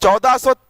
1400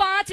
5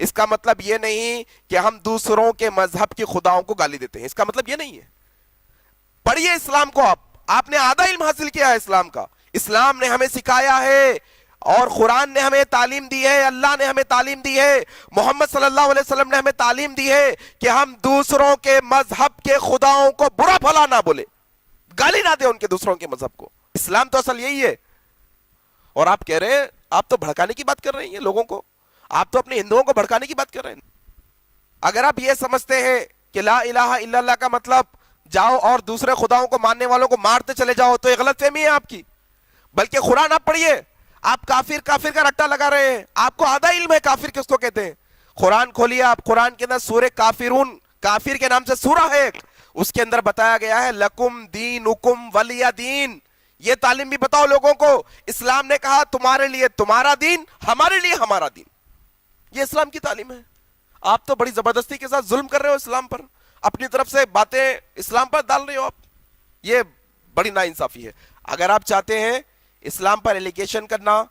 اس کا مطلب یہ نہیں کہ ہم دوسروں کے مذہب کے خداؤں کو گالی دیتے ہیں، اس کا مطلب یہ نہیں ہے۔ پڑھیے اسلام کو، آپ نے آدھا علم حاصل کیا ہے اسلام کا، اسلام نے ہمیں سکھایا ہے اور قرآن نے ہمیں تعلیم دی ہے، اللہ نے ہمیں تعلیم دی ہے، محمد صلی اللہ علیہ وسلم نے ہمیں تعلیم دی ہے کہ ہم دوسروں کے مذہب کے خداؤں کو برا بھلا نہ بولے، گالی نہ دیں ان کے دوسروں کے مذہب کو۔ اسلام تو اصل یہی ہے۔ اور آپ کہہ رہے ہیں، آپ تو بھڑکانے کی بات کر رہے ہیں لوگوں کو، آپ تو اپنے ہندوؤں کو بھڑکانے کی بات کر رہے ہیں۔ اگر آپ یہ سمجھتے ہیں کہ لا الہ الا اللہ کا مطلب جاؤ اور دوسرے خداؤں کو ماننے والوں کو مارتے چلے جاؤ، تو یہ غلط فہمی ہے آپ کی۔ بلکہ قرآن آپ پڑھیے، آپ کافر کافر کا رٹا لگا رہے ہیں، آپ کو آدھا علم ہے کافر کس کو کہتے ہیں۔ قرآن کھولیے آپ، قرآن کے اندر سورہ کافرون، کافر کے نام سے سورہ ہے ایک، اس کے اندر بتایا گیا ہے لکم دینکم ولی دین۔ یہ تعلیم بھی بتاؤ لوگوں کو، اسلام نے کہا تمہارے لیے تمہارا دین، ہمارے لیے ہمارا دین، یہ اسلام کی تعلیم ہے۔ آپ تو بڑی زبردستی کے ساتھ ظلم کر رہے ہو اسلام پر، اپنی طرف سے باتیں اسلام پر ڈال رہے ہو آپ، یہ بڑی ناانصافی ہے۔ اگر آپ چاہتے ہیں اسلام پر ایلیگیشن کرنا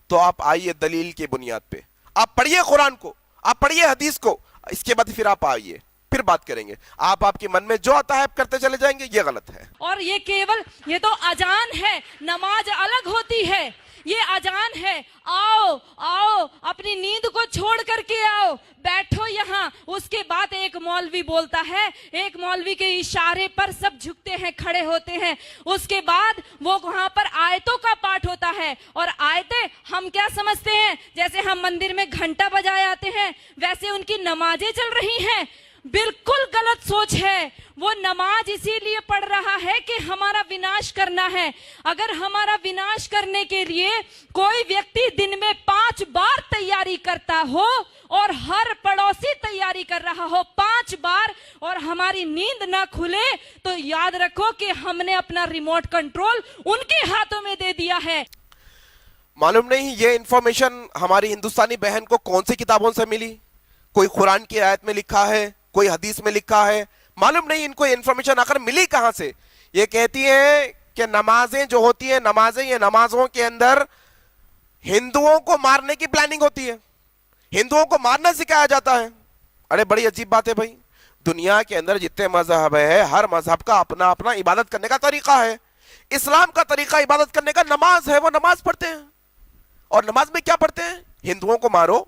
تو آپ آئیے دلیل کی بنیاد پہ، آپ پڑھیے قرآن کو، آپ پڑھیے حدیث کو، اس کے بعد پھر آپ آئیے، پھر بات کریں گے۔ آپ کے من میں جو آتا ہے آپ کرتے چلے جائیں گے، یہ غلط ہے۔ اور یہ کیول یہ تو اذان ہے، نماز الگ ہوتی ہے، یہ اذان ہے، آؤ آؤ اپنی نیند کو چھوڑ کر کے آؤ، بیٹھو یہاں۔ اس کے بعد ایک مولوی بولتا ہے، ایک مولوی کے اشارے پر سب جھکتے ہیں، کھڑے ہوتے ہیں، اس کے بعد وہ وہاں پر آیتوں کا پاٹھ ہوتا ہے، اور آیتیں ہم کیا سمجھتے ہیں، جیسے ہم مندر میں گھنٹا بجائے آتے ہیں ویسے ان کی نمازیں چل رہی ہیں۔ بالکل غلط سوچ ہے۔ وہ نماز اسی لیے پڑھ رہا ہے کہ ہمارا وناش کرنا ہے۔ اگر ہمارا وناش کرنے کے لیے کوئی ویکتی دن میں 5 بار تیاری کرتا ہو اور ہر پڑوسی تیاری کر رہا ہو 5 بار، اور ہماری نیند نہ کھلے، تو یاد رکھو کہ ہم نے اپنا ریموٹ کنٹرول ان کے ہاتھوں میں دے دیا ہے۔ معلوم نہیں یہ انفارمیشن ہماری ہندوستانی بہن کو کون سی کتابوں سے ملی، کوئی قرآن کی آیت میں لکھا ہے، کوئی حدیث میں لکھا ہے، معلوم نہیں ان کو انفارمیشن آخر ملی کہاں سے۔ یہ کہتی ہے کہ نمازیں جو ہوتی ہیں، نمازیں، یہ نمازوں کے اندر ہندوؤں کو مارنے کی پلاننگ ہوتی ہے، ہندوؤں کو مارنا سکھایا جاتا ہے۔ ارے بڑی عجیب بات ہے بھائی، دنیا کے اندر جتنے مذہب ہے، ہر مذہب کا اپنا اپنا عبادت کرنے کا طریقہ ہے۔ اسلام کا طریقہ عبادت کرنے کا نماز ہے، وہ نماز پڑھتے ہیں، اور نماز میں کیا پڑھتے ہیں؟ ہندوؤں کو مارو،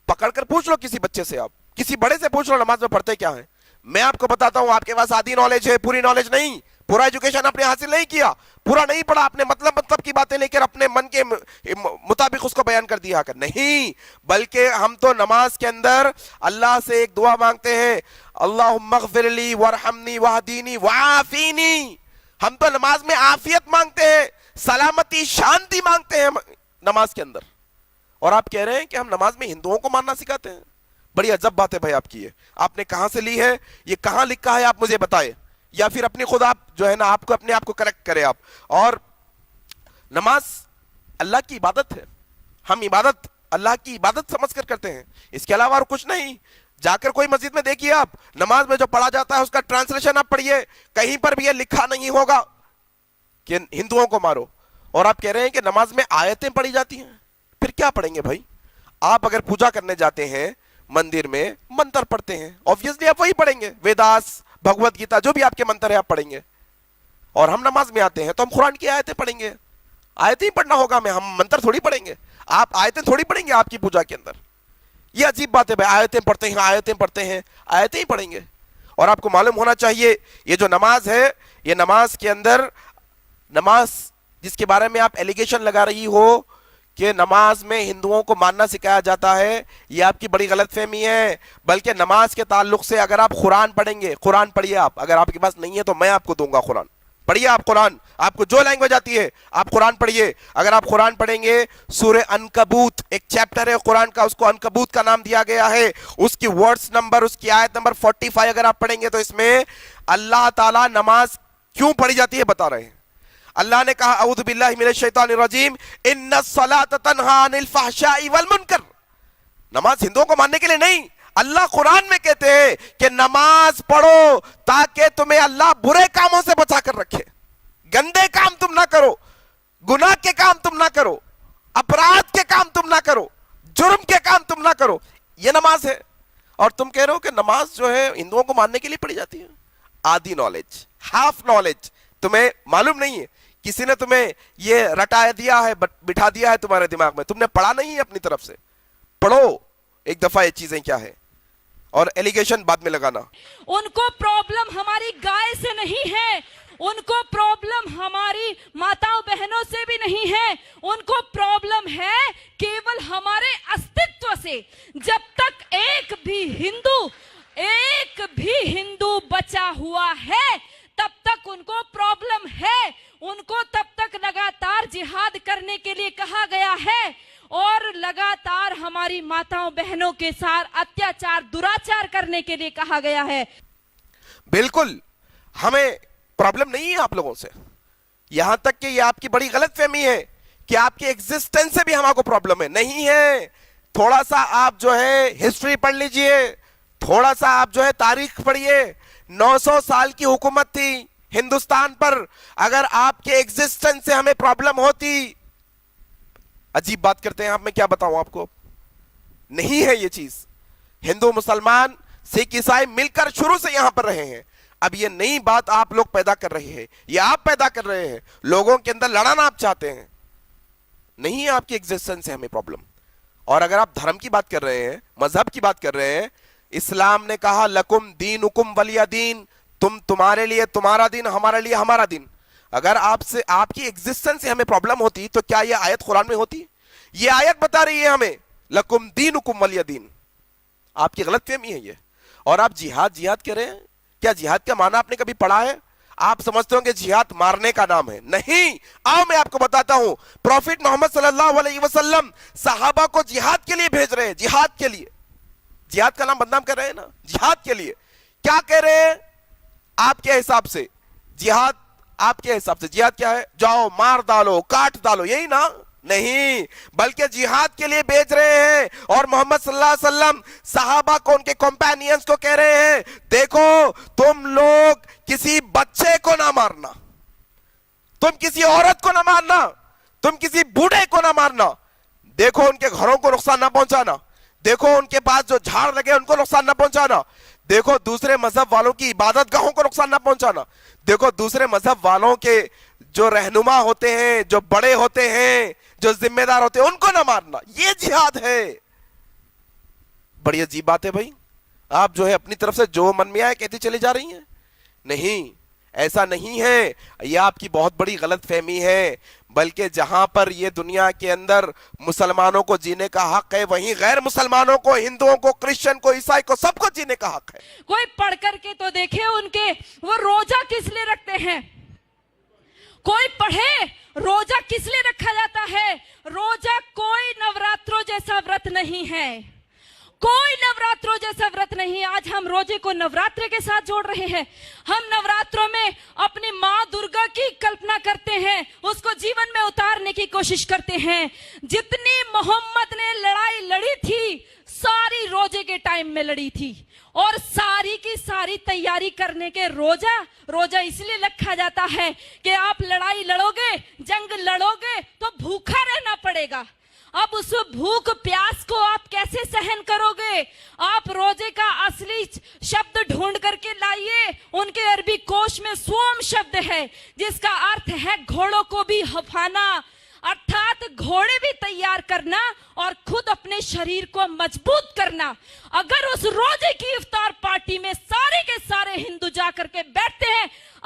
پکڑ کر پوچھ لو کسی بچے سے، آپ کسی بڑے سے پوچھ لو نماز میں پڑھتے کیا ہیں۔ میں آپ کو بتاتا ہوں، آپ کے پاس آدھی نالج ہے، پوری نالج نہیں، پورا ایجوکیشن آپ نے حاصل نہیں کیا، پورا نہیں پڑھا آپ نے، مطلب کی باتیں لے کر اپنے من کے مطابق اس کو بیان کر دیا کر، نہیں، بلکہ ہم تو نماز کے اندر اللہ سے ایک دعا مانگتے ہیں، اللہم اغفر لی وارحمنی واہدینی وعافینی۔ ہم تو نماز میں عافیت مانگتے ہیں، سلامتی، شانتی مانگتے ہیں نماز کے اندر، اور آپ کہہ رہے ہیں کہ ہم نماز میں ہندوؤں کو ماننا سکھاتے ہیں۔ بڑی عجب بات ہے بھائی آپ کی، آپ نے کہاں سے لی ہے، یہ کہاں لکھا ہے، آپ مجھے بتائیں، یا پھر اپنی خود آپ جو ہے نا آپ کو اپنے آپ کو کریکٹ کرے آپ۔ اور نماز اللہ کی عبادت ہے، ہم عبادت اللہ کی عبادت سمجھ کر کرتے ہیں، اس کے علاوہ اور کچھ نہیں۔ جا کر کوئی مسجد میں دیکھیے آپ، نماز میں جو پڑھا جاتا ہے اس کا ٹرانسلیشن آپ پڑھیے، کہیں پر بھی یہ لکھا نہیں ہوگا کہ ہندوؤں کو مارو، اور آپ کہہ رہے ہیں کہ نماز میں آیتیں پڑھی جاتی ہیں، پھر کیا پڑھیں گے بھائی؟ آپ اگر پوجا کرنے جاتے ہیں مندر میں، منتر پڑھتے ہیں، آبویسلی آپ وہی پڑھیں گے، ویداس، بھگوت گیتا، جو بھی آپ کے منتر ہے آپ پڑھیں گے۔ اور ہم نماز میں آتے ہیں تو ہم قرآن کی آیتیں پڑھیں گے، آیتیں ہی پڑھنا ہوگا، ہم منتر تھوڑی پڑھیں گے، آپ آیتیں تھوڑی پڑھیں گے آپ کی پوجا کے اندر۔ یہ عجیب بات ہے بھائی، آیتیں پڑھتے ہیں، آیتیں پڑھتے ہیں، آیتیں ہی پڑھیں گے۔ اور آپ کو معلوم ہونا چاہیے یہ جو نماز ہے، یہ نماز کے اندر، نماز جس کے بارے میں آپ ایلیگیشن لگا رہی ہو کہ نماز میں ہندوؤں کو ماننا سکھایا جاتا ہے، یہ آپ کی بڑی غلط فہمی ہے۔ بلکہ نماز کے تعلق سے اگر آپ قرآن پڑھیں گے، قرآن پڑھیے آپ، اگر آپ کے پاس نہیں ہے تو میں آپ کو دوں گا قرآن، پڑھیے آپ قرآن، آپ کو جو لینگویج آتی ہے آپ قرآن پڑھیے۔ اگر آپ قرآن پڑھیں گے، سورہ عنکبوت ایک چیپٹر ہے قرآن کا، اس کو عنکبوت کا نام دیا گیا ہے، اس کی ورڈز نمبر، اس کی آیت نمبر 45 اگر آپ پڑھیں گے تو اس میں اللہ تعالیٰ نماز کیوں پڑھی جاتی ہے بتا رہے ہیں۔ اللہ نے کہا اعوذ باللہ من الشیطان الرجیم ان الصلاۃ تنہی عن الفحشاء والمنکر، نماز ہندوؤں کو ماننے کے لیے نہیں، اللہ قرآن میں کہتے ہیں کہ نماز پڑھو تاکہ تمہیں اللہ برے کاموں سے بچا کر رکھے، گندے کام تم نہ کرو، گناہ کے کام تم نہ کرو، اپرادھ کے کام تم نہ کرو، جرم کے کام تم نہ کرو۔ یہ نماز ہے، اور تم کہہ رہے ہو کہ نماز جو ہے ہندوؤں کو ماننے کے لیے پڑھی جاتی ہے. آدھی نالج، ہاف نالج، تمہیں معلوم نہیں ہے، کسی نے تمہیں یہ رٹا دیا ہے، بٹھا دیا ہے تمہارے دماغ میں، تم نے پڑھا نہیں ہے اپنی طرف سے. پڑھو ایک دفعہ یہ چیزیں کیا ہے، اور ایلیگیشن بعد میں لگانا. ان کو پرابلم ہماری گائے سے نہیں ہے، ان کو پرابلم ہماری ماتاؤں بہنوں سے بھی نہیں ہے، ان کو پرابلم ہے کیول ہمارے استتو سے. جب تک ایک بھی ہندو بچا ہوا ہے تب تک ان کو پرابلم ہے. ان کو تب تک لگاتار جہاد کرنے کے لیے کہا گیا ہے، اور لگاتار ہماری ماتاؤں بہنوں کے ساتھ اتیاچار دراچار کرنے کے لیے کہا گیا ہے. بالکل ہمیں پرابلم نہیں ہے آپ لوگوں سے، یہاں تک کہ یہ آپ کی بڑی غلط فہمی ہے کہ آپ کی ایگزسٹنس سے بھی ہمارے کو پرابلم ہے. نہیں ہے. تھوڑا سا آپ جو ہے ہسٹری پڑھ لیجئے، تھوڑا سا آپ جو ہے تاریخ پڑھیے. 900 سال کی حکومت تھی ہندوستان پر. اگر آپ کے ایگزسٹنس سے ہمیں پرابلم ہوتی، عجیب بات کرتے ہیں آپ، میں کیا بتاؤں آپ کو، نہیں ہے یہ چیز. ہندو مسلمان سکھ عیسائی مل کر شروع سے یہاں پر رہے ہیں. اب یہ نئی بات آپ لوگ پیدا کر رہے ہیں، یہ آپ پیدا کر رہے ہیں، لوگوں کے اندر لڑانا آپ چاہتے ہیں. نہیں ہے آپ کی ایگزسٹنس سے ہمیں پرابلم. اور اگر آپ دھرم کی بات کر رہے ہیں، مذہب کی بات کر رہے ہیں، اسلام نے کہا لکم دینکم ولی دین، تمہارے لیے تمہارا دین، ہمارے لیے ہمارا دین. اگر آپ کی ایگزسٹنس سے ہمیں پرابلم ہوتی تو کیا یہ آیت قرآن میں ہوتی؟ یہ آیت بتا رہی ہے ہمیں لکم دینکم ولی دین. آپ کی غلط فہمی ہے یہ. اور آپ جہاد کہہ رہے ہیں، کیا جہاد کا معنی آپ نے کبھی پڑھا ہے؟ آپ سمجھتے ہوں کہ جہاد مارنے کا نام ہے. نہیں. آؤ میں آپ کو بتاتا ہوں، پروفیٹ محمد صلی اللہ علیہ وسلم صحابہ کو جہاد کے لیے بھیج رہے ہیں، جہاد کے لیے. جہاد کا نام بدنام کر رہے ہیں نا، جہاد کے لیے. کیا کہہ رہے ہیں آپ کے حساب سے جہاد؟ آپ کے حساب سے جہاد کیا ہے؟ جاؤ مار ڈالو، کاٹ ڈالو، یہی نا؟ نہیں، بلکہ جہاد کے لیے بھیج رہے ہیں. اور محمد صلی اللہ علیہ وسلم صحابہ کو، ان کے کمپینینز کو کہہ رہے ہیں دیکھو تم لوگ کسی بچے کو نہ مارنا، تم کسی عورت کو نہ مارنا، تم کسی بوڑھے کو نہ مارنا، دیکھو ان کے گھروں کو نقصان نہ پہنچانا، دیکھو ان کے پاس جو جھاڑ لگے ان کو نقصان نہ پہنچانا، دیکھو دوسرے مذہب والوں کی عبادت گاہوں کو نقصان نہ پہنچانا، دیکھو دوسرے مذہب والوں کے جو رہنما ہوتے ہیں، جو بڑے ہوتے ہیں، جو ذمہ دار ہوتے ہیں، ان کو نہ مارنا. یہ جہاد ہے. بڑی عجیب بات ہے بھائی. آپ جو ہے اپنی طرف سے جو من میں آئے کہتی چلی جا رہی ہیں. نہیں، ایسا نہیں ہے. یہ آپ کی بہت بڑی غلط فہمی ہے. بلکہ جہاں پر یہ دنیا کے اندر مسلمانوں کو جینے کا حق ہے، وہیں غیر مسلمانوں کو، ہندوؤں کو، کرسچن کو، عیسائی کو، سب کو جینے کا حق ہے. کوئی پڑھ کر کے تو دیکھے ان کے وہ روزہ کس لیے رکھتے ہیں. کوئی پڑھے روزہ کس لیے رکھا جاتا ہے. روزہ کوئی نوراتروں جیسا ورت نہیں ہے، کوئی نوراتروں جیسا ورت نہیں. آج ہم روزے کو نوراترے کے ساتھ جوڑ رہے ہیں. ہم نوراتروں میں اپنی ماں درگا کی کلپنا کرتے ہیں، اس کو جیون میں اتارنے کی کوشش کرتے ہیں. جتنی محمد نے لڑائی لڑی تھی ساری روزے کے ٹائم میں لڑی تھی، اور ساری کی ساری تیاری کرنے کے روزہ اس لیے رکھا جاتا ہے کہ آپ لڑائی لڑو گے، جنگ لڑو گے تو بھوکا رہنا پڑے گا. اب اس بھوک پیاس کو آپ کیسے سہن کرو گے؟ آپ روزے کا اصلی شبد ڈھونڈ کر کے لائیے. ان کے عربی کوش میں سوم شبد ہے جس کا ارتھ ہے گھوڑوں کو بھی ہفانا، ارتھات گھوڑے بھی تیار کرنا اور خود اپنے شریر کو مضبوط کرنا. اگر اس روزے کی افطار پارٹی میں سارے کے سارے ہندو جا کر کے بیٹھتے ہیں،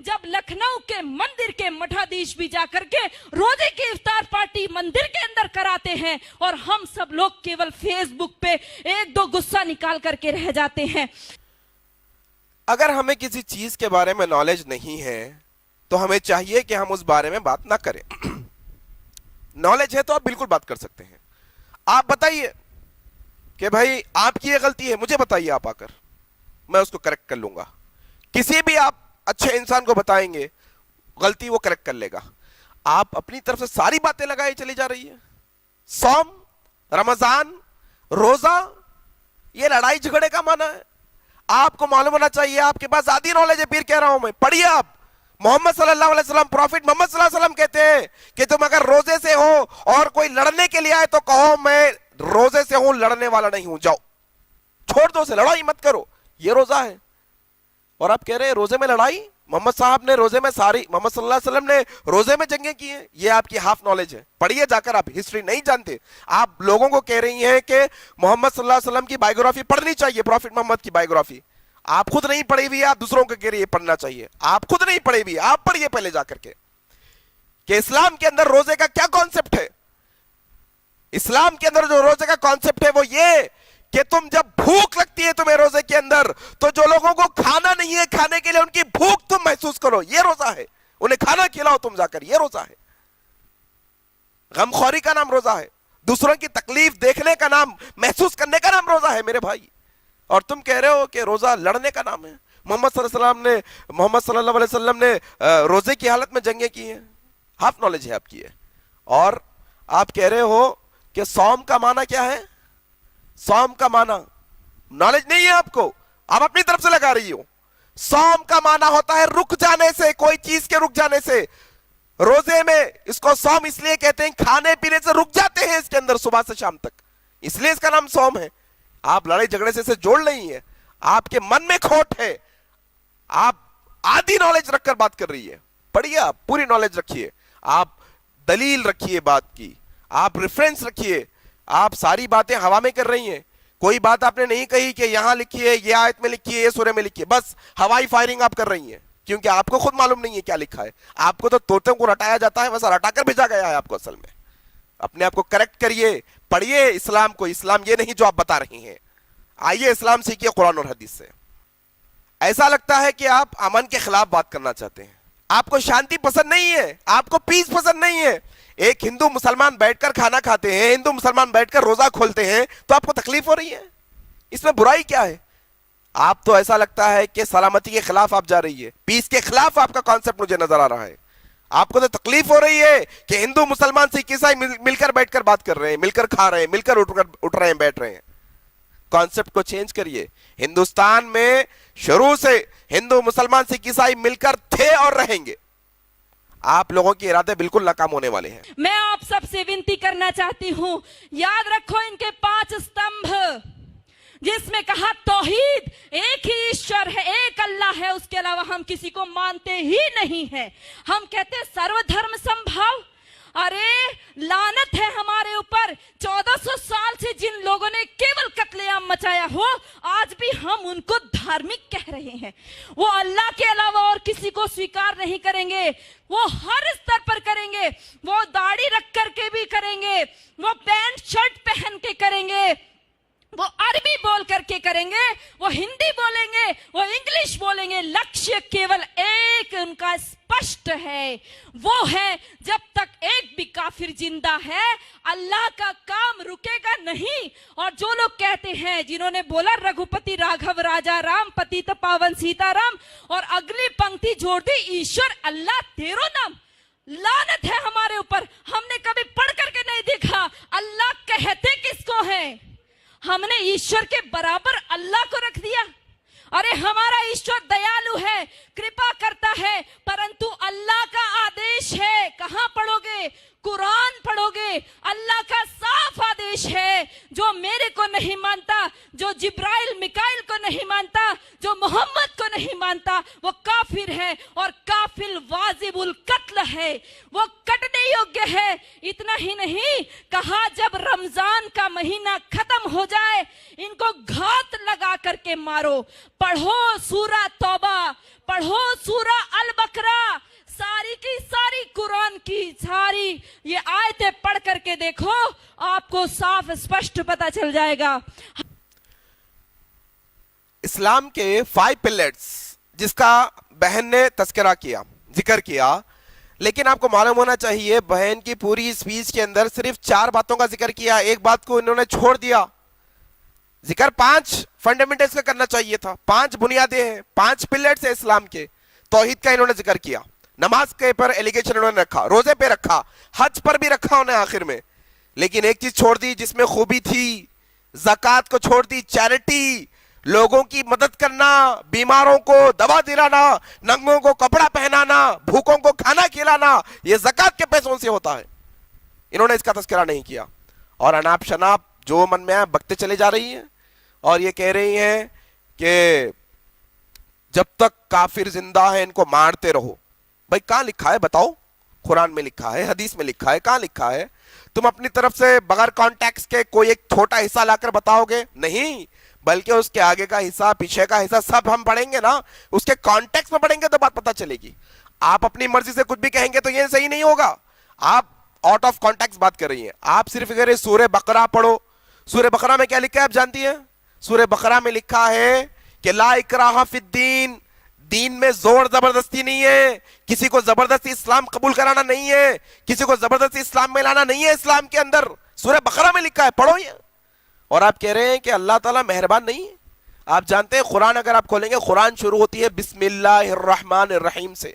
جب لکھنؤ کے مندر کے مٹھادھیش بھی جا کر کے روزے کی افطار پارٹی مندر کے اندر کراتے ہیں، اور ہم سب لوگ کیول فیس بک پہ ایک دو غصہ نکال کر کے رہ جاتے ہیں. اگر ہمیں کسی چیز کے بارے میں نالج نہیں ہے تو ہمیں چاہیے کہ ہم اس بارے میں بات نہ کریں. نالج ہے تو آپ بالکل بات کر سکتے ہیں. آپ بتائیے کہ بھائی آپ کی یہ غلطی ہے، مجھے بتائیے آپ آ کر، میں اس کو کریکٹ کر لوں گا. کسی بھی آپ اچھے انسان کو بتائیں گے غلطی، وہ کریکٹ کر لے گا. آپ اپنی طرف سے ساری باتیں لگائی چلی جا رہی ہے. صوم، رمضان، روزہ، یہ لڑائی جھگڑے کا معنی ہے. آپ کو معلوم ہونا چاہیے، آپ کے پاس آدھی نالج ہے، پیر کہہ رہا ہوں میں. پڑھیے آپ. محمد صلی اللہ علیہ وسلم، پروفیٹ محمد صلی اللہ علیہ وسلم کہتے ہیں کہ تم اگر روزے سے ہو اور کوئی لڑنے کے لیے آئے تو کہو میں روزے سے ہوں لڑنے والا نہیں ہوں, جاؤ چھوڑ دو اسے, لڑائی مت کرو, یہ روزہ ہے. اور آپ کہہ رہے ہیں روزے میں لڑائی؟ محمد صاحب نے روزے میں محمد صلی اللہ علیہ وسلم نے روزے میں جنگیں کی ہیں. یہ آپ کی ہاف نالج ہے, پڑھیے جا کر, آپ ہسٹری نہیں جانتے. آپ لوگوں کو کہہ رہی ہیں کہ محمد صلی اللہ علیہ وسلم کی بائیوگرافی پڑھنی چاہیے, پروفٹ محمد کی بائیوگرافی. آپ خود نہیں پڑھی ہوئی, آپ دوسروں کو کہہ رہی ہے پڑھنا چاہیے. آپ خود نہیں پڑھی ہوئی, آپ پڑھیے پہلے جا کر کے کہ اسلام کے اندر روزے کا کیا کانسیپٹ ہے. اسلام کے اندر جو روزے کا کانسیپٹ ہے وہ یہ کہ تم جب بھوک لگتی ہے تمہیں روزے کے اندر, تو جو لوگوں کو کھانا نہیں ہے کھانے کے لیے ان کی بھوک تم محسوس کرو, یہ روزہ ہے. انہیں کھانا کھلاؤ تم جا کر, یہ روزہ ہے. غمخوری کا نام روزہ ہے, دوسروں کی تکلیف دیکھنے کا نام, محسوس کرنے کا نام روزہ ہے میرے بھائی. اور تم کہہ رہے ہو کہ روزہ لڑنے کا نام ہے. محمد صلی اللہ علیہ وسلم نے روزے کی حالت میں جنگیں کی ہیں. ہاف نالج ہے آپ کی. اور آپ کہہ رہے ہو کہ صوم کا معنی کیا ہے؟ صوم کا معنی نالج نہیں ہے آپ کو, آپ اپنی طرف سے لگا رہی ہو. صوم کا معنی ہوتا ہے رک جانے سے, کوئی چیز کے رک جانے سے. روزے میں اس کو صوم اس لیے کہتے ہیں, کھانے پینے سے رک جاتے ہیں اس کے اندر صبح سے شام تک, اس لیے اس کا نام صوم ہے. آپ لڑائی جھگڑے سے اسے جوڑ نہیں ہے, آپ کے من میں کھوٹ ہے, آپ آدھی نالج رکھ کر بات کر رہی ہے. پڑھیے, آپ پوری نالج رکھیے, آپ دلیل رکھیے بات کی, آپ ریفرنس رکھیے. آپ ساری باتیں ہوا میں کر رہی ہیں, کوئی بات آپ نے نہیں کہی کہ یہاں لکھی ہے, یہ آیت میں لکھی ہے, یہ سورہ میں لکھی ہے. بس ہوائی فائرنگ آپ کر رہی ہیں, کیونکہ آپ کو خود معلوم نہیں ہے کیا لکھا ہے. آپ کو تو طوطوں کو رٹایا جاتا ہے, ویسا رٹا کر بھیجا گیا ہے آپ کو. اصل میں اپنے آپ کو کریکٹ کریے, پڑھیے اسلام کو. اسلام یہ نہیں جو آپ بتا رہی ہیں. آئیے اسلام سیکھیے قرآن اور حدیث سے. ایسا لگتا ہے کہ آپ امن کے خلاف بات کرنا چاہتے ہیں, آپ کو شانتی پسند نہیں ہے, آپ کو پیس پسند نہیں ہے. ایک ہندو مسلمان بیٹھ کر کھانا کھاتے ہیں, ہندو مسلمان بیٹھ کر روزہ کھولتے ہیں, تو آپ کو تکلیف ہو رہی ہے؟ اس میں برائی کیا ہے؟ آپ تو ایسا لگتا ہے کہ سلامتی کے خلاف آپ جا رہی ہے, پیس کے خلاف آپ کا کانسیپٹ مجھے نظر آ رہا ہے. آپ کو تو تکلیف ہو رہی ہے کہ ہندو مسلمان سکھ عیسائی مل کر بیٹھ کر بات کر رہے ہیں, مل کر کھا رہے ہیں, مل کر اٹھ رہے ہیں, بیٹھ رہے ہیں. کانسیپٹ کو چینج کریے. ہندوستان میں شروع سے ہندو مسلمان سکھ عیسائی مل کر تھے اور رہیں گے. آپ لوگوں کے ارادے بالکل ناکام ہونے والے ہیں. میں آپ سب سے ونتی کرنا چاہتی ہوں, یاد رکھو ان کے 5 استمبھ, جس میں کہا توحید, ایک ہی ایشور ہے, ایک اللہ ہے, اس کے علاوہ ہم کسی کو مانتے ہی نہیں ہیں. ہم کہتے ہیں سرو دھرم سمبھاو. ارے لعنت ہے ہمارے اوپر, 1400 سال سے جن لوگوں نے کیول قتل عام مچایا ہو, آج بھی ہم ان کو دھارمک کہہ رہے ہیں. وہ اللہ کے علاوہ اور کسی کو سویکار نہیں کریں گے, وہ ہر استر پر کریں گے, وہ داڑھی رکھ کر کے بھی کریں گے, وہ پینٹ شرٹ پہن کے کریں گے, وہ عربی بول کر کے کریں گے, وہ ہندی بولیں گے, وہ انگلش بولیں گے. لکشیہ کیول ایک ان کا اسپشٹ ہے, وہ ہے جب تک ایک بھی کافر زندہ ہے اللہ کا کام رکے گا نہیں. اور جو لوگ کہتے ہیں, جنہوں نے بولا رگھوپتی راگھو راجا رام پتیت پاون سیتا رام, اور اگلی پنکتی جوڑ دی ایشور اللہ تیرو نام. لعنت ہے ہمارے اوپر, ہم نے کبھی پڑھ کر کے نہیں دیکھا اللہ کہتے کس کو ہیں. ہم نے ایشور کے برابر اللہ کو رکھ دیا. ارے ہمارا ایشور دیالو ہے, کرپا کرتا ہے, پرنتو اللہ کا آدیش ہے. کہاں پڑھو گے؟ قرآن پڑھو گے. اللہ کا صاف آدیش ہے, جو میرے کو نہیں مانتا, جو جبرائیل میکائیل کو نہیں مانتا, جو محمد کو نہیں مانتا, وہ کافر ہے, اور کافر واجب القتل ہے, وہ کٹنے یوگیہ ہے. اتنا ہی نہیں کہا جب رمضان کا مہینہ ختم ہو جائے ان کو گھات لگا کر کے مارو. پڑھو سورہ توبہ, پڑھو سورہ البقرہ, ساری کی ساری قرآن کی ساری یہ آیتیں پڑھ کر کے دیکھو, آپ کو صاف اسپشٹ پتا چل جائے گا. اسلام کے 5 پلرز جس کا بہن نے تذکرہ کیا, ذکر کیا, لیکن آپ کو معلوم ہونا چاہیے بہن کی پوری اسپیچ کے اندر صرف 4 باتوں کا ذکر کیا, ایک بات کو انہوں نے چھوڑ دیا. ذکر 5 فنڈامنٹلز کا کرنا چاہیے تھا, 5 بنیادیں ہیں, 5 پلرز ہیں اسلام کے. توحید کا انہوں نے ذکر کیا, نماز کے پر ایلیگیشن انہوں نے رکھا, روزے پہ رکھا, حج پر بھی رکھا انہیں آخر میں, لیکن ایک چیز چھوڑ دی جس میں خوبی تھی, زکوٰۃ کو چھوڑ دی. چیریٹی, لوگوں کی مدد کرنا, بیماروں کو دوا دلانا, ننگوں کو کپڑا پہنانا, بھوکوں کو کھانا کھلانا, یہ زکوٰۃ کے پیسوں سے ہوتا ہے. انہوں نے اس کا تذکرہ نہیں کیا. اور اناپ شناپ جو من میں آیا بکتے چلے جا رہی ہیں اور یہ کہہ رہی ہیں کہ جب تک کافر زندہ ہے ان کو مارتے رہو. بھائی کہاں لکھا ہے بتاؤ؟ قرآن میں لکھا ہے, حدیث میں لکھا ہے, کہاں لکھا ہے؟ تم اپنی طرف سے بغیر کانٹیکس کے کوئی ایک چھوٹا حصہ لا کر بتاؤ گے؟ نہیں, بلکہ اس کے آگے کا حصہ, پیچھے کا حصہ سب ہم پڑھیں گے نا, اس کے کانٹیکس میں پڑھیں گے تو بات پتہ چلے گی. آپ اپنی مرضی سے کچھ بھی کہیں گے تو یہ صحیح نہیں ہوگا. آپ آؤٹ آف کانٹیکس بات کر رہی ہیں. آپ صرف اگر سورہ بقرہ پڑھو, سورہ بقرہ میں کیا لکھا ہے آپ جانتی ہیں؟ سورہ بقرہ میں لکھا ہے کہ لا اکراہ فی الدین, دین میں زور زبردستی نہیں ہے, کسی کو زبردستی اسلام قبول کرانا نہیں ہے, کسی کو زبردستی اسلام میں لانا نہیں ہے. اسلام کے اندر سورہ بقرہ میں لکھا ہے, پڑھو یہ. اور آپ کہہ رہے ہیں کہ اللہ تعالیٰ مہربان نہیں ہے. آپ جانتے ہیں قرآن اگر آپ کھولیں گے, قرآن شروع ہوتی ہے بسم اللہ الرحمن الرحیم سے.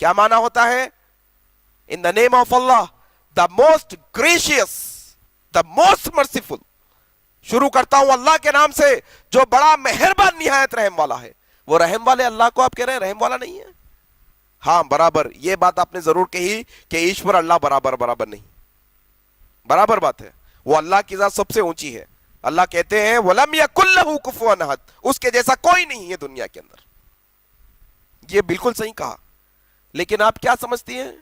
کیا معنی ہوتا ہے؟ In the name of Allah, the most gracious, the most merciful. شروع کرتا ہوں اللہ کے نام سے جو بڑا مہربان نہایت رحم والا ہے. وہ رحم والے اللہ کو آپ کہہ رہے ہیں رحم والا نہیں ہے؟ ہاں برابر, یہ بات آپ نے ضرور کہی کہ ایشور اللہ برابر نہیں. برابر بات ہے, وہ اللہ کی ذات سب سے اونچی ہے. اللہ کہتے ہیں وَلَمْ يَكُنْ لَهُ كُفُوًا أَحَدٌ, اس کے جیسا کوئی نہیں ہے دنیا کے اندر. یہ بالکل صحیح کہا. لیکن آپ کیا سمجھتی ہیں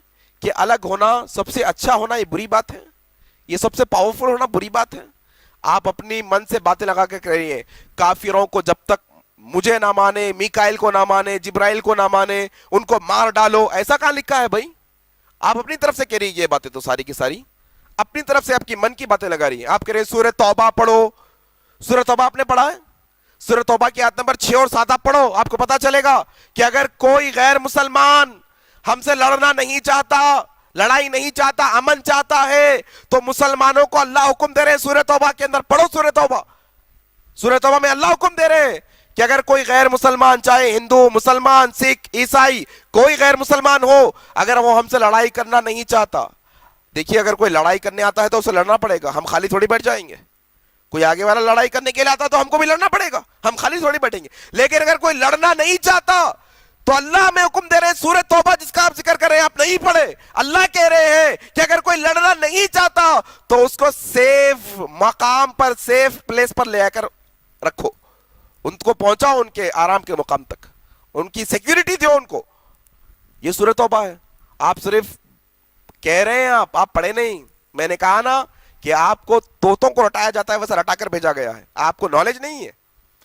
کہ الگ ہونا, سب سے اچھا ہونا یہ بری بات ہے؟ یہ سب سے پاورفل ہونا بری بات ہے؟ آپ اپنی من سے باتیں لگا کے کہہ رہی ہیں کافروں کو جب تک مجھے نہ مانے, میکائیل کو نہ مانے, جبرائیل کو نہ مانے, ان کو مار ڈالو. ایسا کہاں لکھا ہے بھائی؟ آپ اپنی طرف سے کہہ رہی ہیں یہ باتیں, تو ساری کی ساری اپنی طرف سے آپ کی من کی باتیں لگا رہی ہیں. آپ کہہ رہے ہیں سورہ توبہ پڑھو. سورہ توبہ آپ نے پڑھا ہے؟ سورہ توبہ کی آیت نمبر 6 اور 7 آپ پڑھو, آپ کو پتا چلے گا کہ اگر کوئی غیر مسلمان ہم سے لڑنا نہیں چاہتا, لڑائی نہیں چاہتا, امن چاہتا ہے, تو مسلمانوں کو اللہ حکم دے رہے ہیں سورہ توبہ کے اندر, پڑھو سورہ توبہ. سورہ توبہ میں اللہ حکم دے رہے ہیں کہ اگر کوئی غیر مسلمان, چاہے ہندو, مسلمان, سکھ, عیسائی, کوئی غیر مسلمان ہو, اگر وہ ہم سے لڑائی کرنا نہیں چاہتا. دیکھیے اگر کوئی لڑائی کرنے آتا ہے تو اسے لڑنا پڑے گا, ہم خالی تھوڑی بیٹھ جائیں گے. کوئی آگے والا لڑائی کرنے کے لیے آتا تو ہم کو بھی لڑنا پڑے گا, ہم خالی تھوڑی بیٹھیں گے. لیکن اگر کوئی لڑنا نہیں چاہتا تو اللہ ہمیں حکم دے رہے ہیں سورہ توبہ جس کا آپ ذکر کر رہے ہیں, آپ نہیں پڑھے, اللہ کہہ رہے ہیں کہ اگر کوئی لڑنا نہیں چاہتا تو اس کو سیف مقام پر, سیف پلیس پر لے آ کر رکھو, ان کو پہنچاؤ ان کے آرام کے مقام تک, ان کی سیکیورٹی دو ان کو. یہ سورہ توبہ ہے. آپ صرف کہہ رہے ہیں, آپ پڑھے نہیں. میں نے کہا نا کہ آپ کو طوطوں کو رٹایا جاتا ہے ویسے رٹا کر بھیجا گیا ہے, آپ کو نالج نہیں ہے.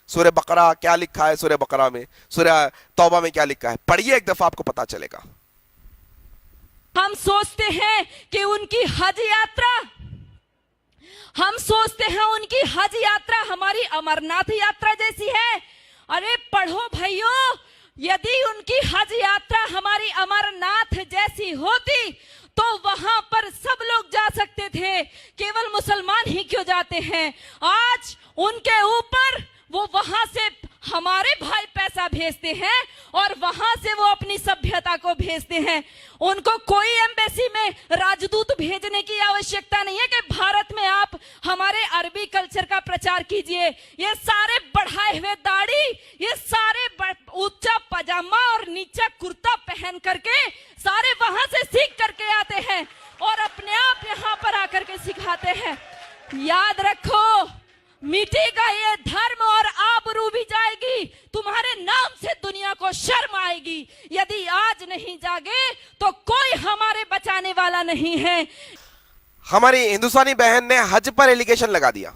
سورہ بقرہ کیا لکھا ہے, سورہ بقرہ میں, سورہ توبہ میں کیا لکھا ہے, پڑھیے ایک دفعہ آپ کو پتا چلے گا. ہم سوچتے ہیں کہ ان کی حج یاترا, ہم سوچتے ہیں ان کی حج یاترا ہماری امرناتھ یاترا جیسی ہے. ارے پڑھو بھائیو, یدی ان کی حج یاترا ہماری امرناتھ جیسی ہوتی تو وہاں پر سب لوگ جا سکتے تھے, کیول مسلمان ہی کیوں جاتے ہیں؟ آج ان کے اوپر وہ وہاں سے ہمارے بھائی پیسہ بھیجتے ہیں اور وہاں سے وہ اپنی سبھیتا کو بھیجتے ہیں. ان کو کوئی ایمبیسی میں راجدوت بھیجنے کی آوشکتا نہیں ہے کہ بھارت میں آپ ہمارے عربی کلچر کا پرچار کیجئے. یہ سارے بڑھائے ہوئے داڑھی, یہ سارے اونچا پاجامہ اور نیچا کرتا پہن کر کے سارے وہاں سے سیکھ کر کے آتے ہیں اور اپنے آپ یہاں پر آ کر کے سکھاتے ہیں. یاد رکھو, میٹے گا یہ دھرم اور آبرو بھی جائے گی, تمہارے نام سے دنیا کو شرم آئے گی. یدی آج نہیں جاگے تو کوئی ہمارے بچانے والا نہیں ہے. ہماری ہندوستانی بہن نے حج پر ایلیگیشن لگا دیا.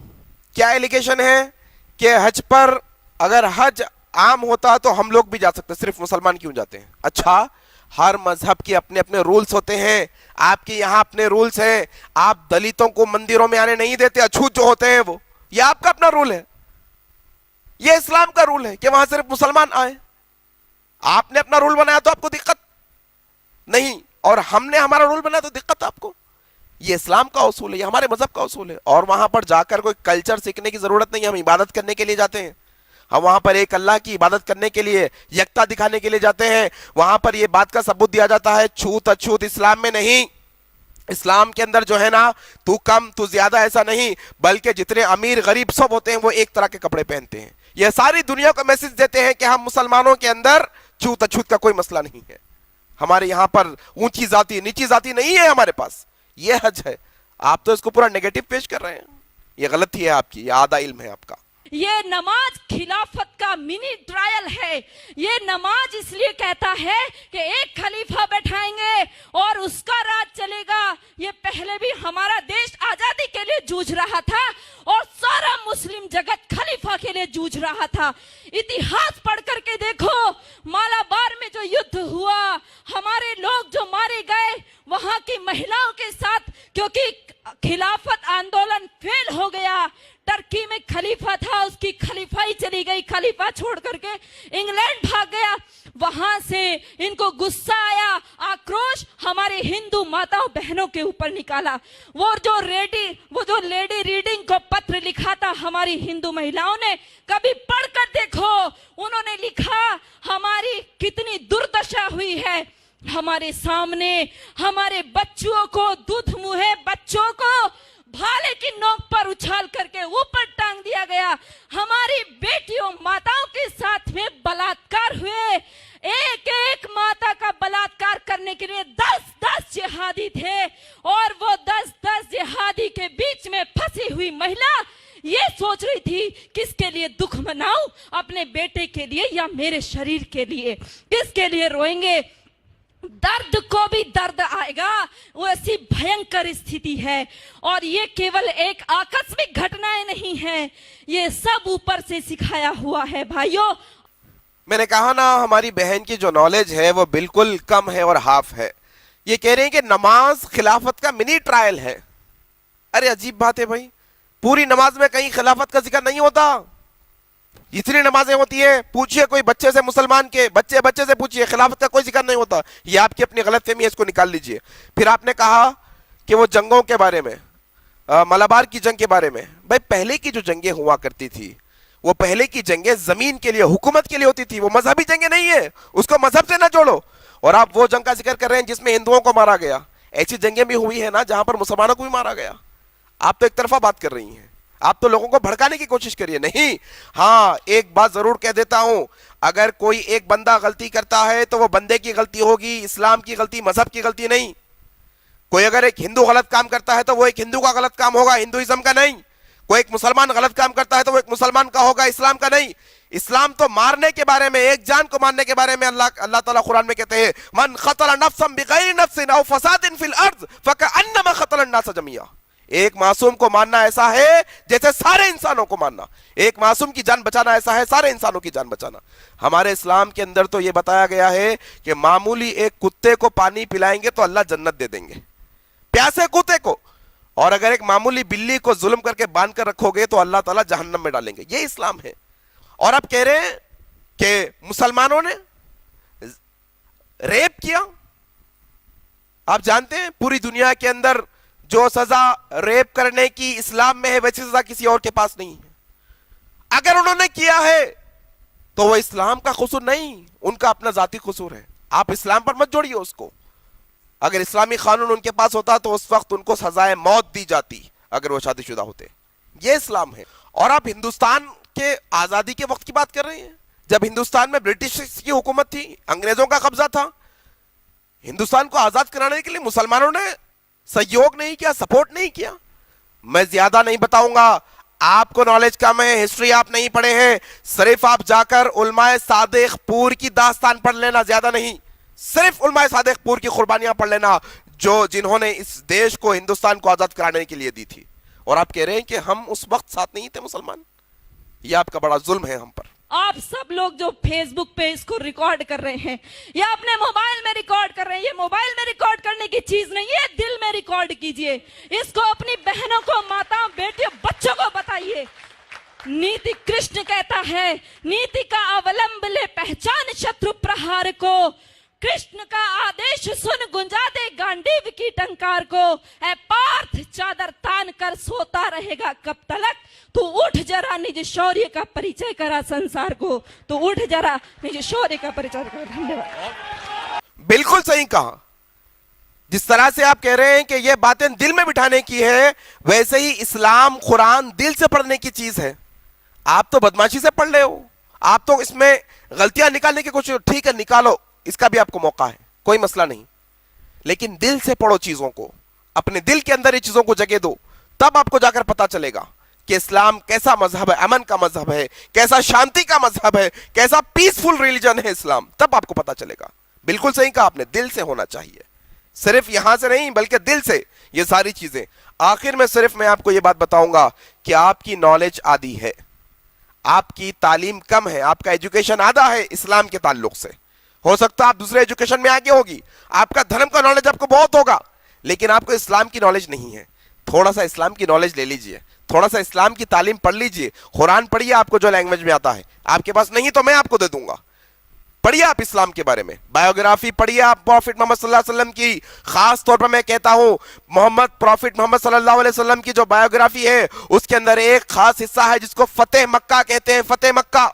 کیا ایلیگیشن ہے؟ کہ حج پر اگر حج عام ہوتا تو ہم لوگ بھی جا سکتے, صرف مسلمان کیوں جاتے ہیں؟ اچھا, ہر مذہب کے اپنے اپنے رولز ہوتے ہیں. آپ کے یہاں اپنے رولز ہیں, آپ دلتوں کو مندروں میں آنے نہیں دیتے, اچھوت جو ہوتے ہیں وہ, یہ آپ کا اپنا رول ہے. یہ اسلام کا رول ہے کہ وہاں صرف مسلمان آئے. آپ نے اپنا رول بنایا تو آپ کو دقت نہیں, اور ہم نے ہمارا رول بنایا تو دقت آپ کو. یہ اسلام کا اصول ہے, یہ ہمارے مذہب کا اصول ہے. اور وہاں پر جا کر کوئی کلچر سیکھنے کی ضرورت نہیں, ہم عبادت کرنے کے لیے جاتے ہیں. ہم وہاں پر ایک اللہ کی عبادت کرنے کے لیے, یکتا دکھانے کے لیے جاتے ہیں. وہاں پر یہ بات کا ثبوت دیا جاتا ہے چھوت اچھوت اسلام میں نہیں. اسلام کے اندر جو ہے نا, تو کم تو زیادہ ایسا نہیں, بلکہ جتنے امیر غریب سب ہوتے ہیں وہ ایک طرح کے کپڑے پہنتے ہیں. یہ ساری دنیا کو میسج دیتے ہیں کہ ہم مسلمانوں کے اندر چھوت اچھوت کا کوئی مسئلہ نہیں ہے. ہمارے یہاں پر اونچی ذاتی نیچی ذاتی نہیں ہے ہمارے پاس. یہ حج ہے, آپ تو اس کو پورا نیگیٹو پیش کر رہے ہیں. یہ غلطی ہے آپ کی, یہ آدھا علم ہے آپ کا. یہ نماز خلافت کا منی ٹرائل ہے. یہ نماز اس لیے کہتا ہے کہ ایک خلیفہ بیٹھائیں گے اور اس کا راج چلے گا. یہ پہلے بھی ہمارا دیش آزادی کے لیے جوجھ رہا تھا اور سارا مسلم جگت خلیفہ کے لیے جوجھ رہا تھا. اتہاس پڑھ کر کے دیکھو, مالابار میں جو یدھ ہوا, ہمارے لوگ جو مارے گئے وہاں کی مہیلاؤں کے ساتھ, کیونکہ خلافت آندولن فیل ہو گیا. ترکی میں خلیفہ تھا, اس کی خلیفائی چلی گئی, خلیفہ چھوڑ کر کے انگلینڈ بھاگ گیا. وہاں سے ان کو غصہ آیا, آکروش ہمارے ہندو ماتاؤں بہنوں کے اوپر نکالا. وہ جو لیڈی ریڈنگ کو پتر لکھا تھا ہماری ہندو مہیلاؤں نے, کبھی پڑھ کر دیکھو. انہوں نے لکھا ہماری کتنی دردشا ہوئی ہے. ہمارے سامنے ہمارے بچوں کو, دودھ منہے بچوں کو بھالے کی نوک پر اچھال کر کے اوپر ٹانگ دیا گیا. ہماری بیٹیوں ماتاؤں کے ساتھ میں بلاತ್ಕಾರ ہوئے. ایک ایک ماتا کا بلاತ್ಕಾರ کرنے کے لیے 10 جہادی تھے, اور وہ 10 جہادی کے بیچ میں پھنسی ہوئی مہیلا یہ سوچ رہی تھی کس کے لیے دکھ مناؤں, اپنے بیٹے کے لیے یا میرے شریر کے لیے, کس کے لیے روئیں گے. درد کو بھی درد آئے گا, وہ ایسی بھینکر استھتی ہے. اور یہ کیول ایک آکسمک گھٹنائیں نہیں ہیں, یہ سب اوپر سے سکھایا ہوا ہے. بھائیوں, میں نے کہا نا, ہماری بہن کی جو نالج ہے وہ بالکل کم ہے اور ہاف ہے. یہ کہہ رہے ہیں کہ نماز خلافت کا منی ٹرائل ہے. ارے عجیب بات ہے بھائی, پوری نماز میں کہیں خلافت کا ذکر نہیں ہوتا. اتنی نمازیں ہوتی ہیں, پوچھئے کوئی بچے سے, مسلمان کے بچے سے پوچھئے, خلافت کا کوئی ذکر نہیں ہوتا. یہ آپ کی اپنی غلط فہمی ہے, اس کو نکال لیجئے. پھر آپ نے کہا کہ وہ جنگوں کے بارے میں, ملابار کی جنگ کے بارے میں. بھائی پہلے کی جو جنگیں ہوا کرتی تھی, وہ پہلے کی جنگیں زمین کے لیے, حکومت کے لیے ہوتی تھی. وہ مذہبی جنگیں نہیں ہیں, اس کو مذہب سے نہ جوڑو. اور آپ وہ جنگ کا ذکر کر رہے ہیں جس میں ہندوؤں کو مارا گیا. ایسی جنگیں بھی ہوئی ہیں نا جہاں پر مسلمانوں کو بھی مارا گیا. آپ تو ایک طرفہ بات کر رہی ہیں, آپ تو لوگوں کو بھڑکانے کی کوشش کریے. نہیں, ہاں ایک بات ضرور کہہ دیتا ہوں, اگر کوئی ایک بندہ غلطی کرتا ہے تو وہ بندے کی غلطی ہوگی, اسلام کی غلطی, مذہب کی غلطی نہیں. کوئی اگر ایک ہندو غلط کام کرتا ہے تو وہ ایک ہندو کا غلط کام ہوگا, ہندوازم کا نہیں. کوئی ایک مسلمان غلط کام کرتا ہے تو وہ ایک مسلمان کا ہوگا, اسلام کا نہیں. اسلام تو مارنے کے بارے میں, ایک جان کو مارنے کے بارے میں اللہ تعالیٰ قرآن میں کہتے ہیں, من قتل نفسا بغیر نفس او فساد فی الارض فکأنما قتل الناس جميعا. ایک معصوم کو ماننا ایسا ہے جیسے سارے انسانوں کو ماننا. ایک معصوم کی جان بچانا ایسا ہے سارے انسانوں کی جان بچانا. ہمارے اسلام کے اندر تو یہ بتایا گیا ہے کہ معمولی ایک کتے کو پانی پلائیں گے تو اللہ جنت دے دیں گے, پیاسے کتے کو. اور اگر ایک معمولی بلی کو ظلم کر کے باندھ کر رکھو گے تو اللہ تعالیٰ جہنم میں ڈالیں گے. یہ اسلام ہے. اور آپ کہہ رہے ہیں کہ مسلمانوں نے ریپ کیا. آپ جانتے ہیں پوری دنیا کے اندر جو سزا ریپ کرنے کی اسلام میں ہے ویسی سزا کسی اور کے پاس نہیں ہے. اگر انہوں نے کیا ہے تو وہ اسلام کا قصور نہیں, ان کا اپنا ذاتی قصور ہے. آپ اسلام پر مت جوڑیے اس کو. اگر اسلامی قانون ان کے پاس ہوتا تو اس وقت ان کو سزائے موت دی جاتی اگر وہ شادی شدہ ہوتے. یہ اسلام ہے. اور آپ ہندوستان کے آزادی کے وقت کی بات کر رہے ہیں, جب ہندوستان میں برٹش کی حکومت تھی, انگریزوں کا قبضہ تھا. ہندوستان کو آزاد کرانے کے لیے مسلمانوں نے سہیوگ نہیں کیا, سپورٹ نہیں کیا. میں زیادہ نہیں بتاؤں گا, آپ کو نالج کم ہے, ہسٹری آپ نہیں پڑھے ہیں. صرف آپ جا کر علماء صادق پور کی داستان پڑھ لینا, زیادہ نہیں. صرف علماء صادق پور کی قربانیاں پڑھ لینا جنہوں نے اس دیش کو, ہندوستان کو آزاد کرانے کے لیے دی تھی. اور آپ کہہ رہے ہیں کہ ہم اس وقت ساتھ نہیں تھے مسلمان. یہ آپ کا بڑا ظلم ہے ہم پر. آپ سب لوگ جو فیس بک پہ اس کو ریکارڈ کر رہے ہیں یا اپنے موبائل میں ریکارڈ کر رہے ہیں, یہ موبائل میں ریکارڈ کرنے کی چیز نہیں ہے, دل میں ریکارڈ کیجئے. اس کو اپنی بہنوں کو, ماتاؤں, بیٹیوں, بچوں کو بتائیے. نیتی کرشن کہتا ہے, نیتی کا اولمبلے پہچان شترو پرہار کو. کرشن کا آدیش سن گنجا دے گانڈیو کی ٹنکار کو. اے پارتھ چادر تان کر سوتا رہے گا کب تلک, تو اٹھ جرا نج شوریہ کا پریچے کرا سنسار کو. تو اٹھ جرا نج شوریہ کا پریچے کرا. دھنیہ واد. بالکل صحیح کہا. جس طرح سے آپ کہہ رہے ہیں کہ یہ باتیں دل میں بٹھانے کی ہے, ویسے ہی اسلام قرآن دل سے پڑھنے کی چیز ہے. آپ تو بدماشی سے پڑھ لے ہو, آپ تو اس میں غلطیاں نکالنے کی کوشش, ٹھیک ہے نکالو, اس کا بھی آپ کو موقع ہے, کوئی مسئلہ نہیں. لیکن دل سے پڑھو چیزوں کو, اپنے دل کے اندر یہ چیزوں کو جگہ دو, تب آپ کو جا کر پتا چلے گا کہ اسلام کیسا مذہب ہے, امن کا مذہب ہے, کیسا شانتی کا مذہب ہے, کیسا پیسفل ریلیجن ہے اسلام, تب آپ کو پتا چلے گا. بالکل صحیح کہا آپ نے, دل سے ہونا چاہیے, صرف یہاں سے نہیں بلکہ دل سے, یہ ساری چیزیں. آخر میں صرف میں آپ کو یہ بات بتاؤں گا کہ آپ کی نالج آدھی ہے, آپ کی تعلیم کم ہے, آپ کا ایجوکیشن آدھا ہے اسلام کے تعلق سے. ہو سکتا ہے آپ دوسرے ایجوکیشن میں آگے ہوگی, آپ کا دھرم کا نالج آپ کو بہت ہوگا, لیکن آپ کو اسلام کی نالج نہیں ہے. تھوڑا سا اسلام کی نالج لے لیجئے, تھوڑا سا اسلام کی تعلیم پڑھ لیجئے, قرآن پڑھیے آپ کو جو لینگویج میں آتا ہے. آپ کے پاس نہیں تو میں آپ کو دے دوں گا, پڑھیے آپ اسلام کے بارے میں, بایوگرافی پڑھیے آپ پروفٹ محمد صلی اللہ علیہ وسلم کی. خاص طور پر میں کہتا ہوں پروفٹ محمد صلی اللہ علیہ وسلم کی جو بایوگرافی ہے اس کے اندر ایک خاص حصہ ہے جس کو فتح مکہ کہتے ہیں. فتح مکہ,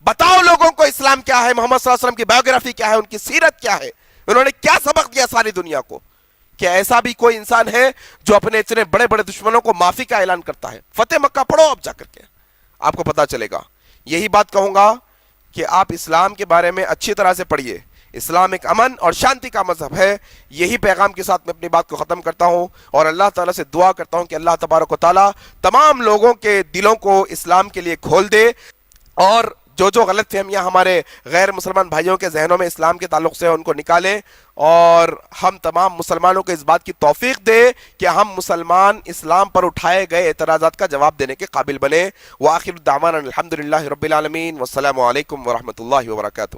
بتاؤ لوگوں کو اسلام کیا ہے, محمد صلی اللہ علیہ وسلم کی بایوگرافی کیا ہے, ان کی سیرت کیا ہے, انہوں نے کیا سبق دیا ساری دنیا کو. کہ ایسا بھی کوئی انسان ہے جو اپنے اتنے بڑے بڑے دشمنوں کو معافی کا اعلان کرتا ہے. فتح مکہ پڑھو آپ جا کر کے, آپ کو پتا چلے گا. یہی بات کہوں گا کہ آپ اسلام کے بارے میں اچھی طرح سے پڑھیے. اسلام ایک امن اور شانتی کا مذہب ہے. یہی پیغام کے ساتھ میں اپنی بات کو ختم کرتا ہوں اور اللہ تعالیٰ سے دعا کرتا ہوں کہ اللہ تبارک و تعالیٰ تمام لوگوں کے دلوں کو اسلام کے لیے کھول دے, اور جو غلط فہمیاں ہمارے غیر مسلمان بھائیوں کے ذہنوں میں اسلام کے تعلق سے ان کو نکالے, اور ہم تمام مسلمانوں کو اس بات کی توفیق دے کہ ہم مسلمان اسلام پر اٹھائے گئے اعتراضات کا جواب دینے کے قابل بنے. وآخر دعوانا الحمدللہ رب العالمین, والسلام علیکم ورحمۃ اللہ وبرکاتہ.